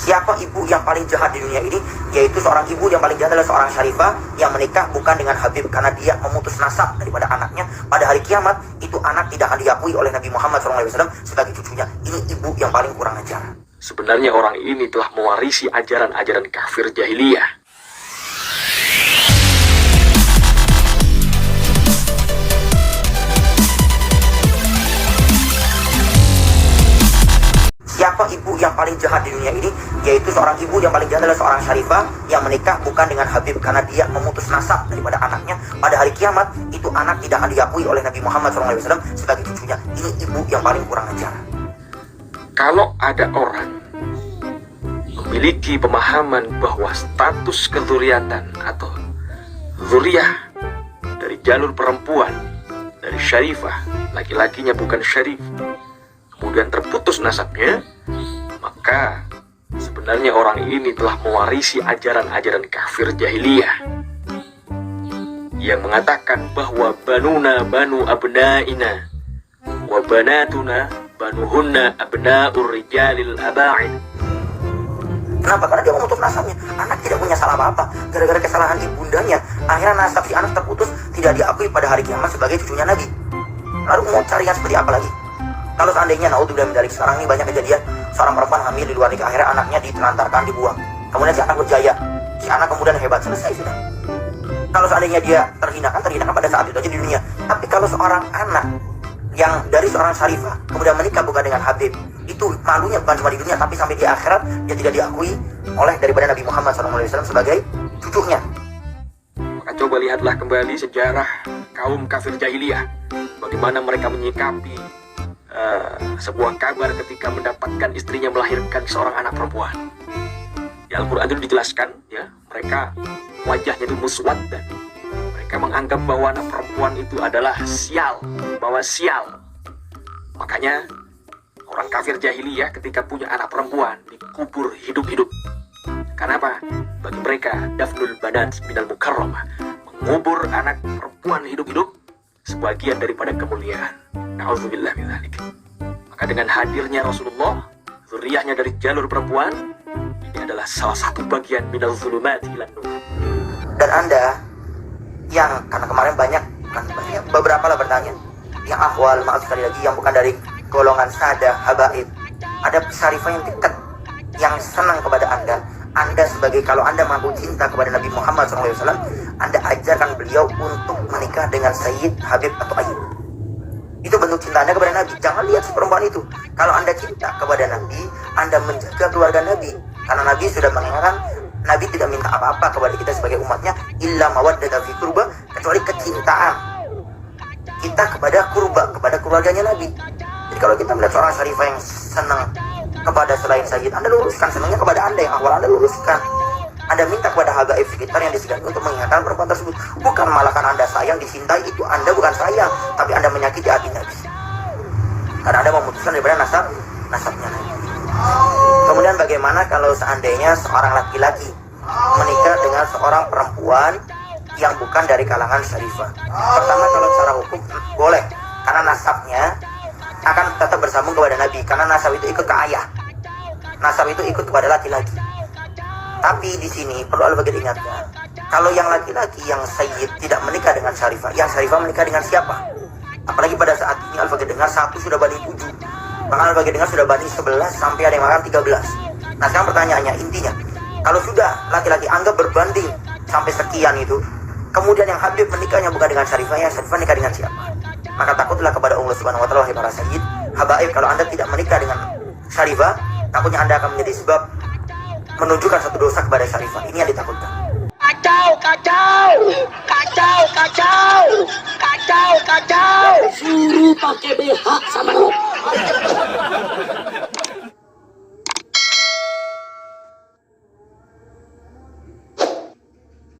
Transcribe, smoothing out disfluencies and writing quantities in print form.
Siapa ibu yang paling jahat di dunia ini? Yaitu seorang ibu yang paling jahat adalah seorang syarifah yang menikah bukan dengan Habib, karena dia memutus nasab daripada anaknya. Pada hari kiamat itu anak tidak akan diakui oleh Nabi Muhammad SAW sebagai cucunya. Ini ibu yang paling kurang ajar. Sebenarnya orang ini telah mewarisi ajaran-ajaran kafir jahiliyah. Siapa ibu yang paling jahat di dunia ini? Yaitu seorang ibu yang paling jahat adalah seorang syarifah yang menikah bukan dengan Habib, karena dia memutus nasab daripada anaknya. Pada hari kiamat itu anak tidak akan diakui oleh Nabi Muhammad SAW sebagai cucunya. Ini ibu yang paling kurang ajar. Kalau ada orang memiliki pemahaman bahwa status kezuriatan atau zuriyah dari jalur perempuan, dari syarifah, laki-lakinya bukan syarif, kemudian terputus nasabnya, maka sebenarnya orang ini telah mewarisi ajaran-ajaran kafir jahiliyah yang mengatakan bahwa banuna banu abnaina wa banatuna banuhunna abnaur rijalil aba'id. Kenapa? Karena dia memutus nasabnya. Anak tidak punya salah apa-apa. Gara-gara kesalahan ibundanya, akhirnya nasab si anak terputus, tidak diakui pada hari kiamat sebagai cucunya Nabi. Lalu mau cari yang seperti apa lagi? Kalau seandainya, naudzubillah min dzalik, sekarang ini banyak kejadian seorang perempuan hamil di luar nikah, akhirnya anaknya ditelantarkan, dibuang. Kemudian si anak berjaya, si anak kemudian hebat, selesai sudah. Kalau seandainya dia terhinakan pada saat itu aja di dunia. Tapi kalau seorang anak yang dari seorang syarifah kemudian menikah bukan dengan Habib, itu malunya bukan cuma di dunia, tapi sampai di akhirat dia tidak diakui oleh daripada Nabi Muhammad SAW sebagai cucunya. Maka coba lihatlah kembali sejarah kaum kafir jahiliyah, bagaimana mereka menyikapi sebuah kabar ketika mendapatkan istrinya melahirkan seorang anak perempuan. Di Al-Quran itu dijelaskan, ya, mereka wajahnya itu muswaddan. Mereka menganggap bahwa anak perempuan itu adalah sial, bahwa sial. Makanya orang kafir jahiliyah ketika punya anak perempuan dikubur hidup-hidup. Kenapa? Bagi mereka dafnul banat minal mukarramah, mengubur anak perempuan hidup-hidup sebagian daripada kemuliaan. Na'udzubillah min dzalik. Maka dengan hadirnya Rasulullah, zuriyahnya dari jalur perempuan, ini adalah salah satu bagian minal zulumati ilan nur. Dan Anda yang, karena kemarin banyak beberapa lah bertanya, yang ahwal, maaf sekali lagi, yang bukan dari golongan sada, habaib, ada syarifah yang dekat, yang senang kepada Anda sebagai, kalau Anda mampu cinta kepada Nabi Muhammad SAW, Anda ajarkan beliau untuk menikah dengan Sayyid Habib atau Ayyub. Itu bentuk cinta Anda kepada Nabi. Jangan lihat si perempuan itu. Kalau Anda cinta kepada Nabi, Anda menjaga keluarga Nabi. Karena Nabi sudah mengingatkan, Nabi tidak minta apa-apa kepada kita sebagai umatnya, illa mawaddata fi qurba, kecuali kecintaan kita kepada kurba, kepada keluarganya Nabi. Jadi kalau kita melihat seorang syarifah yang senang kepada selain Sayyid, Anda luruskan. Senangnya kepada Anda yang awal, Anda luruskan. Anda minta kepada habaib sekitar yang disegani untuk mengingatkan perempuan tersebut. Bukan malah karena Anda sayang, dicintai, itu Anda bukan sayang, tapi Anda menyakiti hati Nabi. Karena Anda memutuskan daripada nasabnya Nabi. Kemudian bagaimana kalau seandainya seorang laki-laki menikah dengan seorang perempuan yang bukan dari kalangan syarifah? Pertama, kalau secara hukum boleh, karena nasabnya akan tetap bersambung kepada Nabi, karena nasab itu ikut ke ayah, nasab itu ikut kepada laki-laki. Tapi di sini perlu Al-Baghdadi ingatkan, kalau yang laki-laki yang sayyid tidak menikah dengan syarifah, yang syarifah menikah dengan siapa? Apalagi pada saat ini Al-Baghdadi dengar satu sudah banding 7, bahkan Al-Baghdadi dengar sudah banding 11, sampai ada yang mengatakan 13. Nah sekarang pertanyaannya, intinya, kalau sudah laki-laki anggap berbanding sampai sekian itu, kemudian yang Habib menikahnya bukan dengan syarifah, yang syarifah nikah dengan siapa? Maka takutlah kepada Allah Subhanahu wa Ta'ala, para sayyid, habaib, kalau Anda tidak menikah dengan syarifah, takutnya Anda akan menjadi sebab menunjukkan satu dosa kepada syarifah. Ini yang ditakutkan. Kacau, kacau, kacau, kacau, kacau, kacau. Suruh pakai BH sama lu.